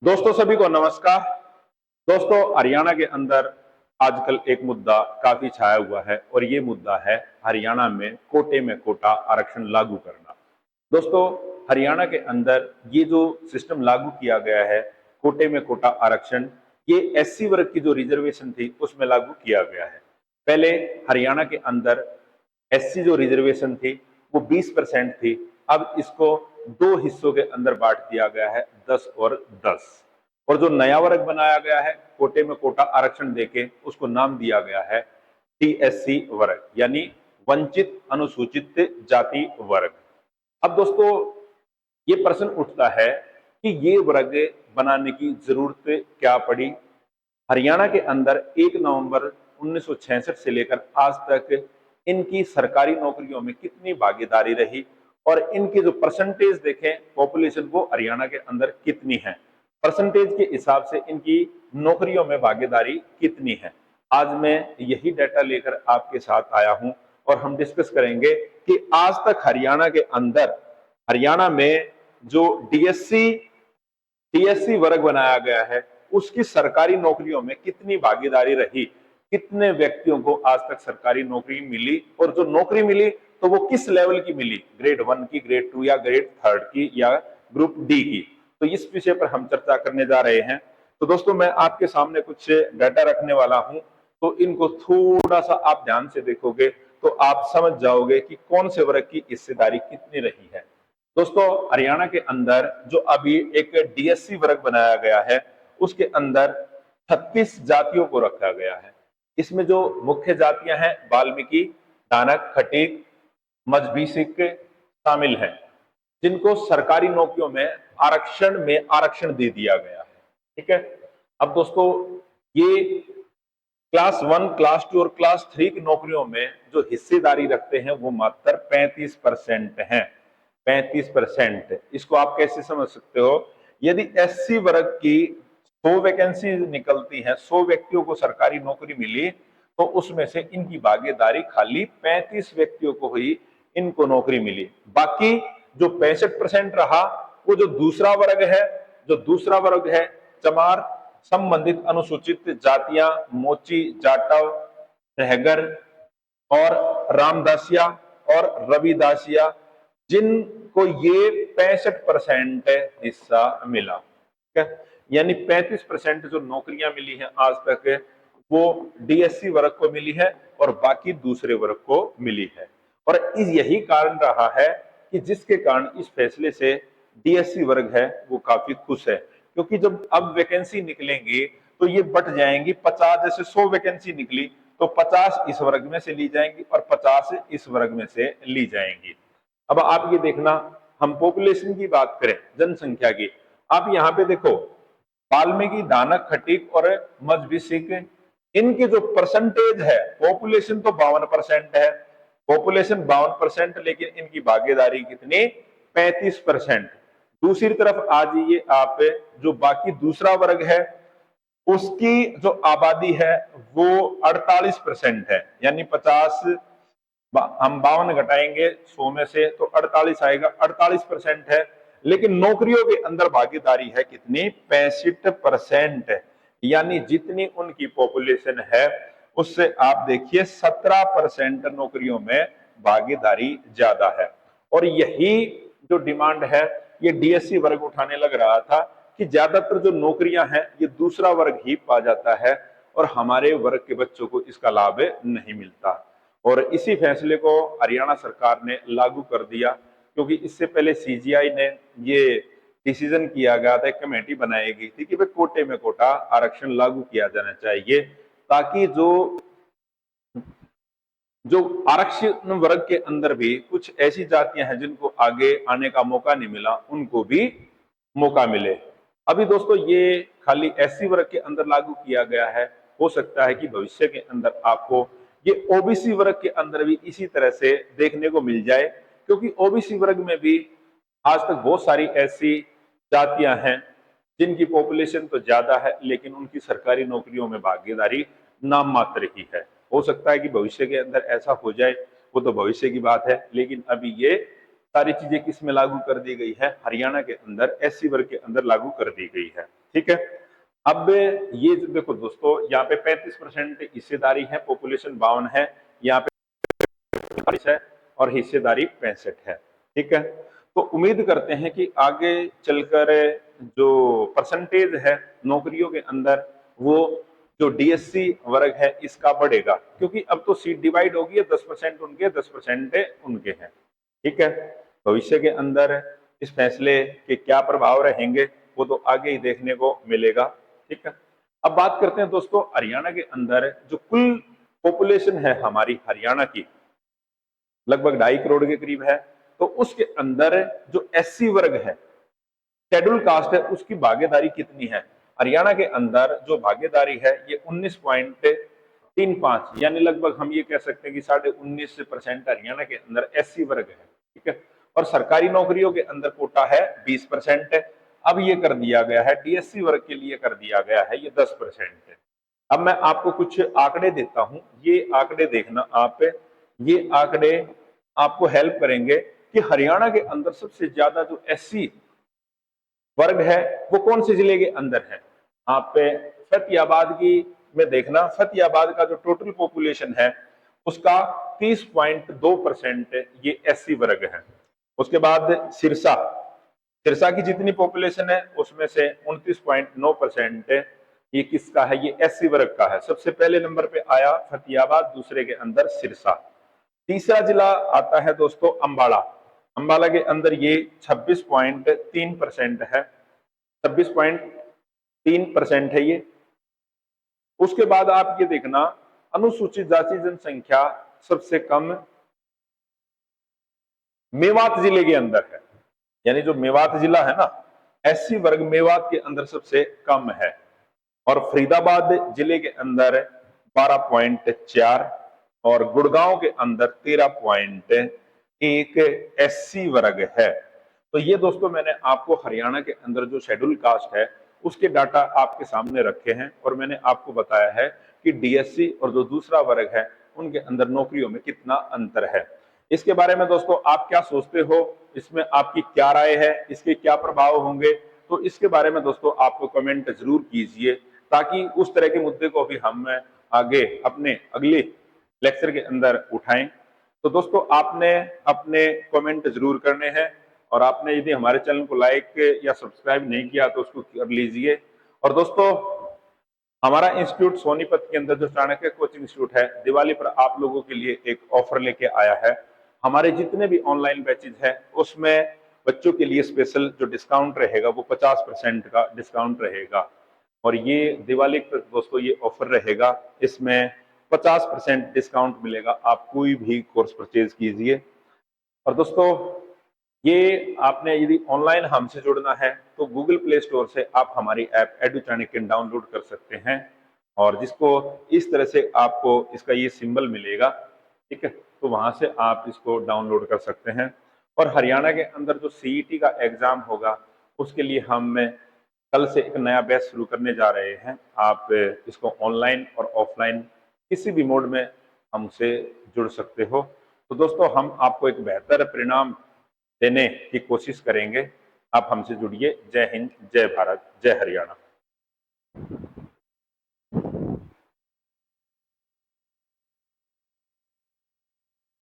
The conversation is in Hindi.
दोस्तों सभी को नमस्कार। दोस्तों हरियाणा के अंदर आजकल एक मुद्दा काफी छाया हुआ है और ये मुद्दा है हरियाणा में कोटा आरक्षण लागू करना। दोस्तों हरियाणा के अंदर ये जो सिस्टम लागू किया गया है कोटे में कोटा आरक्षण, ये एससी वर्ग की जो रिजर्वेशन थी उसमें लागू किया गया है। पहले हरियाणा के अंदर एससी जो रिजर्वेशन थी वो 20% थी। अब इसको दो हिस्सों के अंदर बांट दिया गया है, 10 और 10। और जो नया वर्ग बनाया गया है कोटे में कोटा आरक्षण देके उसको नाम दिया गया है टीएससी वर्ग, यानी वंचित अनुसूचित जाति वर्ग। अब दोस्तों ये प्रश्न उठता है कि ये वर्ग बनाने की जरूरत क्या पड़ी। हरियाणा के अंदर 1 नवंबर 1966 से लेकर आज तक इनकी सरकारी नौकरियों में कितनी भागीदारी रही और इनके जो परसेंटेज देखें पॉपुलेशन वो हरियाणा के अंदर कितनी है, परसेंटेज के हिसाब से इनकी नौकरियों में भागीदारी कितनी है। आज मैं यही डाटा लेकर आपके साथ आया हूं और हम डिस्कस करेंगे कि आज तक हरियाणा में जो टीएससी वर्ग बनाया गया है उसकी सरकारी नौकरियों में कितनी भागीदारी रही, कितने व्यक्तियों को आज तक सरकारी नौकरी मिली और जो नौकरी मिली तो वो किस लेवल की मिली, ग्रेड 1 की, ग्रेड 2 या ग्रेड 3 की या ग्रुप डी की। तो इस विषय पर हम चर्चा करने जा रहे हैं। तो दोस्तों मैं आपके सामने कुछ डाटा रखने वाला हूं, तो इनको थोड़ा सा आप ध्यान से देखोगे तो आप समझ जाओगे कि कौन से वर्ग की हिस्सेदारी कितनी रही है। दोस्तों हरियाणा के अंदर जो अभी एक डीएससी वर्ग बनाया गया है उसके अंदर 36 जातियों को रखा गया है। इसमें जो मुख्य जातियां हैं वाल्मीकि, दानक, खटीक, मजबीसिक शामिल हैं, जिनको सरकारी नौकरियों में आरक्षण दे दिया गया है। ठीक है। अब दोस्तों ये क्लास 1, क्लास 2 और क्लास 3 की नौकरियों में जो हिस्सेदारी रखते हैं वो मात्र 35% है। 35%। इसको आप कैसे समझ सकते हो, यदि एससी वर्ग की 100 वैकेंसी निकलती है, 100 व्यक्तियों को सरकारी नौकरी मिली, तो उसमें से इनकी भागीदारी खाली 35 व्यक्तियों को हुई, इनको नौकरी मिली। बाकी जो 65% रहा वो जो दूसरा वर्ग है चमार, संबंधित अनुसूचित जातियां, मोची, जाटव, रहगर और रामदासिया और रविदासिया, जिनको ये 65% हिस्सा मिला। ठीक है। यानी 35% जो नौकरियां मिली हैं आज तक वो डीएससी वर्ग को मिली है और बाकी दूसरे वर्ग को मिली है। और यही कारण रहा है कि जिसके कारण इस फैसले से डीएससी वर्ग है वो काफी खुश है, क्योंकि जब अब वैकेंसी निकलेंगी तो ये बट जाएंगी। 50, जैसे 100 वैकेंसी निकली तो 50 इस वर्ग में से ली जाएंगी और 50 इस वर्ग में से ली जाएंगी। अब आप ये देखना, हम पॉपुलेशन की बात करें, जनसंख्या की, आप यहाँ पे देखो वाल्मीकि, दानक, खटीक और मजबीसिक, इनके जो परसेंटेज है, पॉपुलेशन तो 52% है, पॉपुलेशन 52%, लेकिन इनकी भागीदारी कितनी, 35%। दूसरी तरफ आ जाइए आप, जो बाकी दूसरा वर्ग है उसकी जो आबादी है वो 48% है, यानी 50, हम 52 घटाएंगे 100 में से तो 48 आएगा, 48% है। लेकिन नौकरियों के अंदर भागीदारी है कितनी, 65%। यानी जितनी उनकी पॉपुलेशन है उससे आप देखिए 17% नौकरियों में भागीदारी ज्यादा है। और यही जो डिमांड है ये डीएससी वर्ग उठाने लग रहा था कि ज्यादातर जो नौकरियां हैं ये दूसरा वर्ग ही पा जाता है और हमारे वर्ग के बच्चों को इसका लाभ नहीं मिलता। और इसी फैसले को हरियाणा सरकार ने लागू कर दिया, क्योंकि इससे पहले सीजीआई ने ये डिसीजन किया गया था, एक कमेटी बनाई गई थी कि भाई कोटे में कोटा आरक्षण लागू किया जाना चाहिए, ताकि जो जो आरक्षित वर्ग के अंदर भी कुछ ऐसी जातियां हैं जिनको आगे आने का मौका नहीं मिला, उनको भी मौका मिले। अभी दोस्तों ये खाली एससी वर्ग के अंदर लागू किया गया है, हो सकता है कि भविष्य के अंदर आपको ये ओबीसी वर्ग के अंदर भी इसी तरह से देखने को मिल जाए, क्योंकि ओबीसी वर्ग में भी आज तक बहुत सारी ऐसी जातियां हैं जिनकी पॉपुलेशन तो ज्यादा है लेकिन उनकी सरकारी नौकरियों में भागीदारी नाम मात्र ही है। हो सकता है कि भविष्य के अंदर ऐसा हो जाए, वो तो भविष्य की बात है, लेकिन अभी ये सारी चीजें किस में लागू कर दी गई है, हरियाणा के अंदर एससी वर्ग के अंदर लागू कर दी गई है। ठीक है, अब ये देखो दोस्तों, यहाँ पे 35% हिस्सेदारी है, पॉपुलेशन 52 है, यहाँ पे 40 है और हिस्सेदारी 65 है। ठीक है, तो उम्मीद करते हैं कि आगे चलकर जो परसेंटेज है नौकरियों के अंदर, वो जो डीएससी वर्ग है इसका बढ़ेगा, क्योंकि अब तो सीट डिवाइड होगी है, 10% उनके 10% उनके हैं। ठीक है, भविष्य के अंदर इस फैसले के क्या प्रभाव रहेंगे वो तो आगे ही देखने को मिलेगा। ठीक है, अब बात करते हैं दोस्तों हरियाणा के अंदर जो कुल पॉपुलेशन है हमारी हरियाणा की, लगभग 2.5 करोड़ के करीब है। तो उसके अंदर जो एससी वर्ग है, शेड्यूल कास्ट है, उसकी भागीदारी कितनी है? हरियाणा के अंदर जो भागीदारी है ये 19.35, यानी लगभग हम ये कह सकते हैं कि 19.5% हरियाणा के अंदर एससी वर्ग है। ठीक है, और सरकारी नौकरियों के अंदर कोटा है 20% है। अब ये कर दिया गया है डीएससी वर्ग के लिए, कर दिया गया है ये 10% है। अब मैं आपको कुछ आंकड़े देता हूं, ये आंकड़े देखना आप, ये आंकड़े आपको हेल्प करेंगे कि हरियाणा के अंदर सबसे ज्यादा जो एससी वर्ग है वो कौन से जिले के अंदर है। आप फतेहाबाद की में देखना, फतेहाबाद का जो टोटल पॉपुलेशन है उसका 30.2% ये एससी वर्ग है। उसके बाद सिरसा, सिरसा की जितनी पॉपुलेशन है उसमें से 29.9% ये किसका है, ये एससी वर्ग का है। सबसे पहले नंबर पे आया फतेहाबाद, दूसरे के अंदर सिरसा। तीसरा जिला आता है दोस्तों अंबाला, अंबाला के अंदर ये 26.3% है, 26.3% है ये। उसके बाद आप ये देखना अनुसूचित जाति जनसंख्या सबसे कम मेवात जिले के अंदर है, यानी जो मेवात जिला है ना, एससी वर्ग मेवात के अंदर सबसे कम है। और फरीदाबाद जिले के अंदर 12.4 और गुड़गांव के अंदर 13.1 एससी वर्ग है। तो ये दोस्तों मैंने आपको हरियाणा के अंदर जो शेड्यूल कास्ट है उसके डाटा आपके सामने रखे हैं, और मैंने आपको बताया है कि डीएससी और जो दूसरा वर्ग है उनके अंदर नौकरियों में कितना अंतर है। इसके बारे में दोस्तों आप क्या सोचते हो, इसमें आपकी क्या राय है, इसके क्या प्रभाव होंगे, तो इसके बारे में दोस्तों आपको कमेंट जरूर कीजिए, ताकि उस तरह के मुद्दे को भी हम आगे अपने अगले लेक्चर के अंदर उठाएं। तो दोस्तों आपने अपने कमेंट जरूर करने हैं, और आपने यदि हमारे चैनल को लाइक या सब्सक्राइब नहीं किया तो उसको कर लीजिए। और दोस्तों हमारा इंस्टीट्यूट सोनीपत के अंदर जो चाणक्य कोचिंग इंस्टीट्यूट है, दिवाली पर आप लोगों के लिए एक ऑफर लेके आया है। हमारे जितने भी ऑनलाइन बैचेज है उसमें बच्चों के लिए स्पेशल जो डिस्काउंट रहेगा वो 50% का डिस्काउंट रहेगा। और ये दिवाली पर दोस्तों ये ऑफर रहेगा, इसमें 50% डिस्काउंट मिलेगा, आप कोई भी कोर्स परचेज कीजिए। और दोस्तों ये आपने यदि ऑनलाइन हमसे जुड़ना है तो गूगल प्ले स्टोर से आप हमारी ऐप एडू चाणक्य डाउनलोड कर सकते हैं, और जिसको इस तरह से आपको इसका ये सिंबल मिलेगा। ठीक है, तो वहां से आप इसको डाउनलोड कर सकते हैं। और हरियाणा के अंदर जो सीईटी का एग्जाम होगा उसके लिए हम कल से एक नया बैच शुरू करने जा रहे हैं। आप इसको ऑनलाइन और ऑफलाइन किसी भी मोड में हमसे जुड़ सकते हो। तो दोस्तों हम आपको एक बेहतर परिणाम देने की कोशिश करेंगे। आप हमसे जुड़िए। जय हिंद, जय भारत, जय हरियाणा।